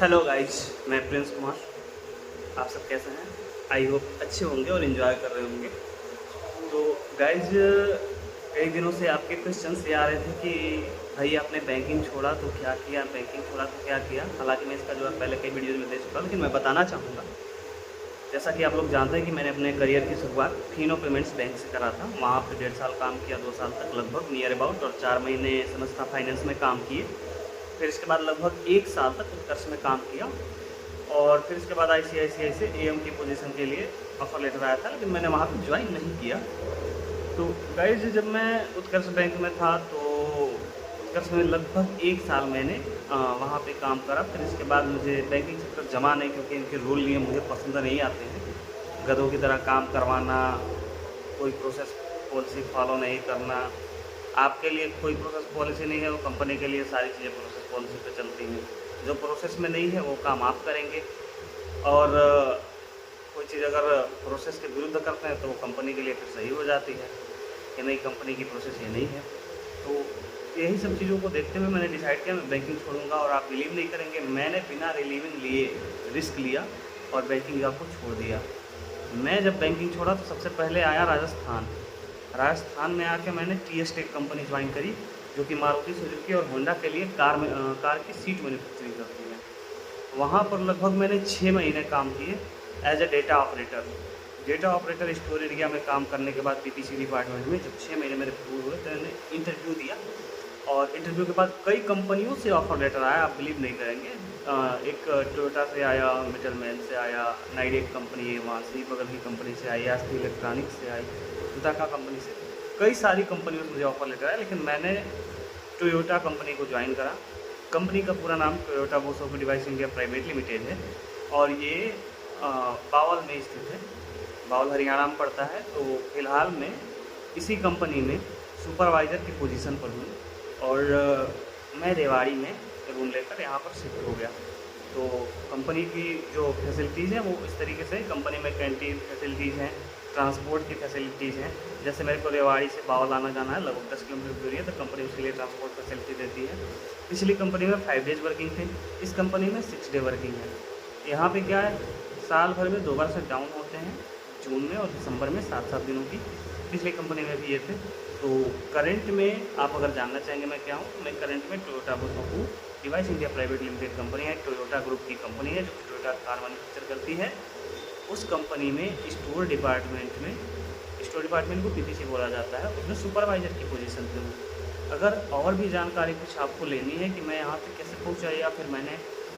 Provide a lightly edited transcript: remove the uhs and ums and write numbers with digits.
Hello guys, मैं Prince Kumar. आप सब कैसे हैं? आई होप अच्छे होंगे और इन्जॉय कर रहे होंगे। तो गाइज, कई दिनों से आपके क्वेश्चंस ये आ रहे थे कि भाई आपने बैंकिंग छोड़ा तो क्या किया, बैंकिंग छोड़ा तो क्या किया। हालांकि मैं इसका जवाब पहले कई वीडियोज़ में दे चुका हूँ, लेकिन मैं बताना चाहूँगा। जैसा कि आप लोग जानते हैं कि मैंने अपने करियर की शुरुआत फिनो पेमेंट्स बैंक से करा था। वहाँ पे 1.5 साल काम किया, 2 साल तक लगभग नियर अबाउट, और 4 महीने समझता फाइनेंस में काम किए। फिर इसके बाद लगभग 1 साल तक उत्कर्ष में काम किया, और फिर इसके बाद आईसीआईसीआई से एएम की पोजीशन के लिए ऑफर लेटर आया था, लेकिन मैंने वहाँ पे ज्वाइन नहीं किया। तो गाइज, जब मैं उत्कर्ष बैंक में था तो उत्कर्ष में लगभग 1 साल मैंने वहाँ पे काम करा। फिर इसके बाद मुझे बैंकिंग सेक्टर जमा नहीं, क्योंकि इनके रूल नियम मुझे पसंद नहीं आते हैं। गधों की तरह काम करवाना, कोई प्रोसेस पॉलिसी फॉलो नहीं करना। आपके लिए कोई प्रोसेस पॉलिसी नहीं है, वो कंपनी के लिए सारी चीज़ें प्रोसेस पॉलिसी पे चलती हैं। जो प्रोसेस में नहीं है वो काम आप करेंगे, और कोई चीज़ अगर प्रोसेस के विरुद्ध करते हैं तो वो कंपनी के लिए फिर सही हो जाती है कि नहीं, कंपनी की प्रोसेस ये नहीं है। तो यही सब चीज़ों को देखते हुए मैंने डिसाइड किया मैं बैंकिंग छोड़ूंगा। और आप बिलीव नहीं करेंगे, मैंने बिना रिलीविंग लिए रिस्क लिया और बैंकिंग जॉब को छोड़ दिया। मैं जब बैंकिंग छोड़ा तो सबसे पहले आया राजस्थान। राजस्थान में आके मैंने टीएस टेक कंपनी ज्वाइन करी, जो कि मारुति सुजुकी और होंडा के लिए कार की सीट मैन्युफैक्चरिंग करती है। वहाँ पर लगभग मैंने 6 महीने काम किए as a data operator. Data operator store area में काम करने के बाद पीपीसी डिपार्टमेंट में जब 6 महीने मेरे पूरे हुए तो मैंने इंटरव्यू दिया, और इंटरव्यू के बाद कई कंपनियों से ऑफर लेटर आया। आप बिलीव नहीं करेंगे, एक टोयोटा से आया, मिटलमैन से आया, नाइडेक कंपनी है वहाँ से, बगल की कंपनी से आई, एसपी इलेक्ट्रॉनिक्स से आई, विदाका कंपनी से, कई सारी कंपनियों से मुझे ऑफर लेटर आया। लेकिन मैंने टोयोटा कंपनी को ज्वाइन करा। कंपनी का पूरा नाम Toyota motor device India private limited है, और ये बावल में स्थित है। बावल हरियाणा में पड़ता है। तो फिलहाल मैं इसी कंपनी में सुपरवाइज़र की पोजीशन पर हूँ, और मैं रेवाड़ी में रूम लेकर यहाँ पर शिफ्ट हो गया। तो कंपनी की जो फैसिलिटीज़ हैं वो इस तरीके से, कंपनी में कैंटीन फैसिलिटीज़ हैं, ट्रांसपोर्ट की फैसिलिटीज़ हैं। जैसे मेरे को रेवाड़ी से बावल आना जाना है, लगभग 10 किलोमीटर दूरी है, तो कंपनी उसके लिए ट्रांसपोर्ट फैसिलिटी देती है। पिछली कंपनी में 5 डेज़ वर्किंग थे, इस कंपनी में 6 डे वर्किंग है। यहाँ पे क्या है, साल भर में 2 बार शटडाउन होते हैं, जून में और दिसंबर में 7-7 दिनों की। पिछली कंपनी में भी ये थे। तो करंट में आप अगर जानना चाहेंगे मैं क्या हूँ, तो मैं करंट में Toyota motor device India private limited company है, टोयोटा ग्रुप की कंपनी है, जो टोयोटा कार मैन्युफैक्चर करती है। उस कंपनी में स्टोर डिपार्टमेंट को पीपीसी बोला जाता है, उसमें सुपरवाइज़र की पोजीशन पे हूँ। अगर और भी जानकारी कुछ आपको लेनी है कि मैं यहाँ पे कैसे पहुँचा, या फिर मैंने